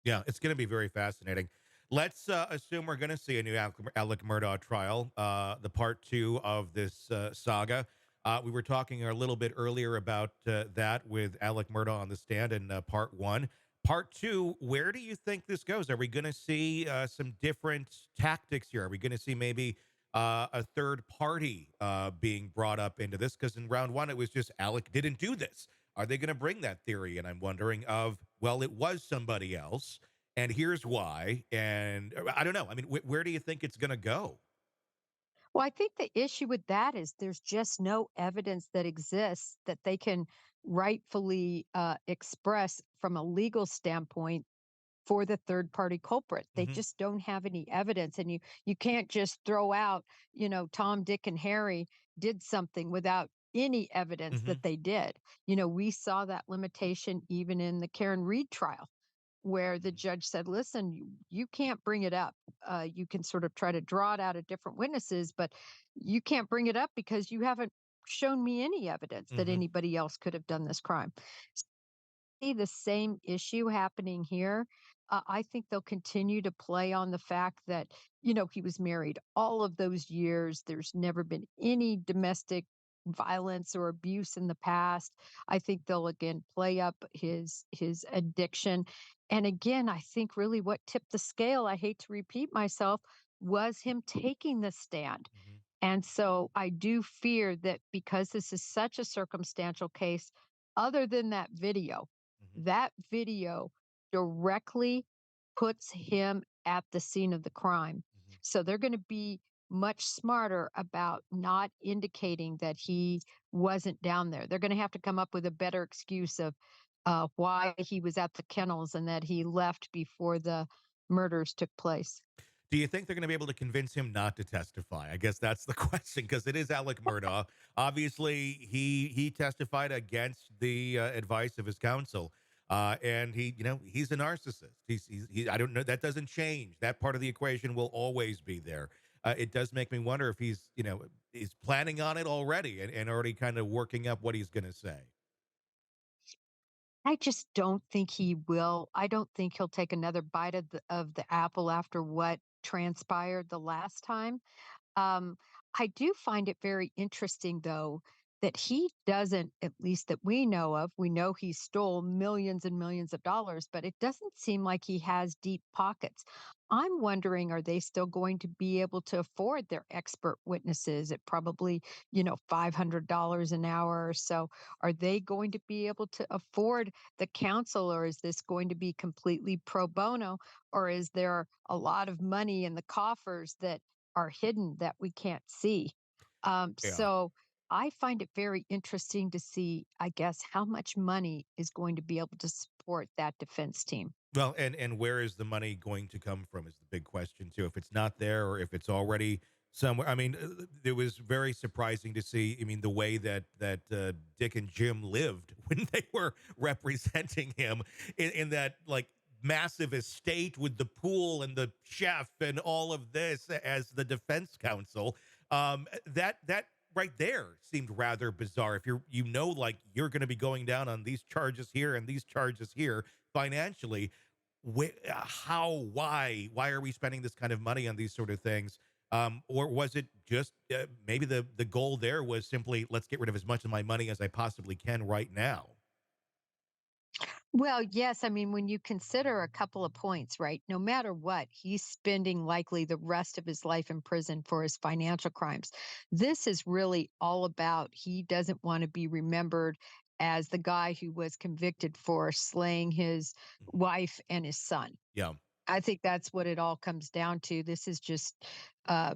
Yeah, it's going to be very fascinating. Let's assume we're going to see a new Alec Murdaugh trial, the part two of this saga. We were talking a little bit earlier about that with Alec Murdaugh on the stand in part one. Part two, where do you think this goes? Are we going to see some different tactics here? Are we going to see maybe a third party being brought up into this? Because in round one, it was just Alec didn't do this. Are they going to bring that theory? And I'm wondering of, well, it was somebody else, and here's why. And I don't know. I mean, where do you think it's going to go? Well, I think the issue with that is there's just no evidence that exists that they can rightfully express from a legal standpoint for the third party culprit. They Hmm. just don't have any evidence, and you can't just throw out, Tom, Dick, and Harry did something without any evidence Hmm. that they did. We saw that limitation even in the Karen Reed trial, where the judge said, "Listen, you can't bring it up. You can sort of try to draw it out of different witnesses, but you can't bring it up because you haven't shown me any evidence that Hmm. anybody else could have done this crime." See the same issue happening here. I think they'll continue to play on the fact that, he was married all of those years. There's never been any domestic violence or abuse in the past. I think they'll again play up his addiction. And again, I think really what tipped the scale, I hate to repeat myself, was him taking the stand. Hmm. And so I do fear that because this is such a circumstantial case, other than Hmm. that video directly puts him at the scene of the crime. Hmm. So they're going to be much smarter about not indicating that he wasn't down there. They're going to have to come up with a better excuse of why he was at the kennels and that he left before the murders took place. Do you think they're going to be able to convince him not to testify? I guess that's the question, because it is Alec Murdaugh. Obviously, he testified against the advice of his counsel, and he's a narcissist. I don't know, that doesn't change. That part of the equation will always be there. It does make me wonder if he's planning on it already, and already kind of working up what he's going to say. I just don't think he will. I don't think he'll take another bite of the apple after what transpired the last time. Um, I do find it very interesting, though, that he doesn't, at least that we know of, we know he stole millions and millions of dollars, but it doesn't seem like he has deep pockets. I'm wondering, are they still going to be able to afford their expert witnesses at probably, $500 an hour or so? Are they going to be able to afford the counsel, or is this going to be completely pro bono? Or is there a lot of money in the coffers that are hidden that we can't see? Yeah. So I find it very interesting to see, I guess, how much money is going to be able to support that defense team. Well, and where is the money going to come from is the big question too. If it's not there, or if it's already somewhere. I mean, it was very surprising to see. I mean, the way that Dick and Jim lived when they were representing him in that like massive estate with the pool and the chef and all of this as the defense counsel. That right there seemed rather bizarre. If like you're going to be going down on these charges here and these charges here financially, how, why are we spending this kind of money on these sort of things? Or was it just maybe the goal there was simply, let's get rid of as much of my money as I possibly can right now? Well, yes. I mean, when you consider a couple of points, right? No matter what, he's spending likely the rest of his life in prison for his financial crimes. This is really all about he doesn't want to be remembered as the guy who was convicted for slaying his Mhm. wife and his son. Yeah. I think that's what it all comes down to. This is just, uh,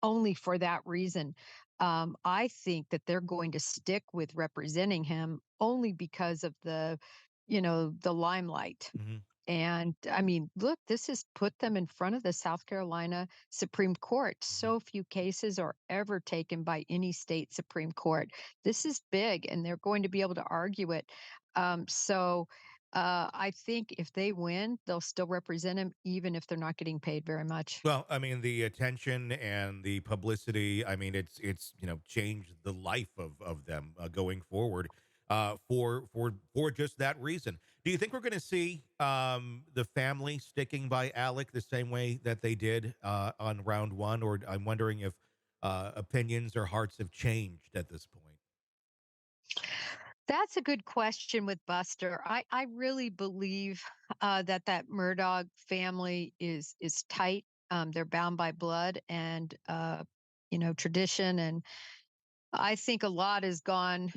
only for that reason. I think that they're going to stick with representing him only because of the limelight. Hmm. And I mean, look, this has put them in front of the South Carolina Supreme Court. Hmm. So few cases are ever taken by any state Supreme Court. This is big, and they're going to be able to argue it. I think if they win, they'll still represent him, even if they're not getting paid very much. Well, I mean, the attention and the publicity, I mean, it's changed the life of them going forward. for just that reason. Do you think we're going to see the family sticking by Alec the same way that they did on round one, or I'm wondering if opinions or hearts have changed at this point? That's a good question with Buster. I really believe that that Murdaugh family is tight. They're bound by blood and tradition, and I think a lot has gone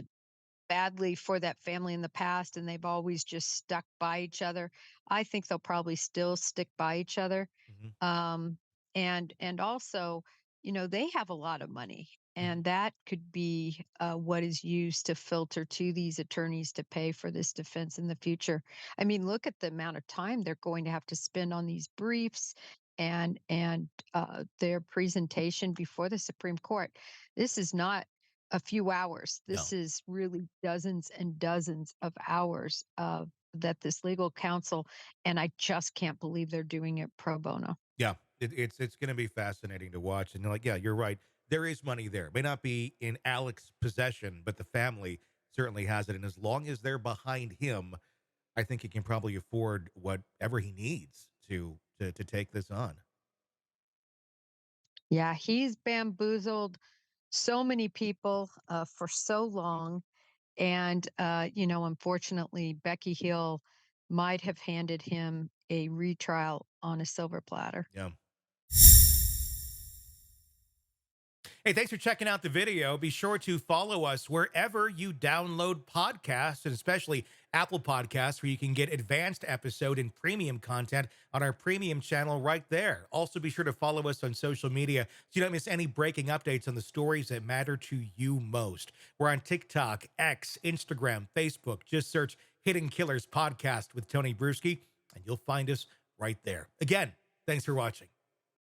badly for that family in the past, and they've always just stuck by each other. I think they'll probably still stick by each other. Hmm. Um, and also, they have a lot of money, Hmm. and that could be what is used to filter to these attorneys to pay for this defense in the future. I mean, look at the amount of time they're going to have to spend on these briefs and their presentation before the Supreme Court. This is not a few hours. This No. is really dozens and dozens of hours that this legal counsel, and I just can't believe they're doing it pro bono. Yeah, it's going to be fascinating to watch. And like, yeah, you're right. There is money there. It may not be in Alex's possession, but the family certainly has it. And as long as they're behind him, I think he can probably afford whatever he needs to take this on. Yeah, he's bamboozled so many people for so long. And, unfortunately, Becky Hill might have handed him a retrial on a silver platter. Yeah. Hey, thanks for checking out the video. Be sure to follow us wherever you download podcasts, and especially Apple Podcasts, where you can get advanced episode and premium content on our premium channel right there. Also, be sure to follow us on social media so you don't miss any breaking updates on the stories that matter to you most. We're on TikTok, X, Instagram, Facebook. Just search Hidden Killers Podcast with Tony Brueski, and you'll find us right there. Again, thanks for watching.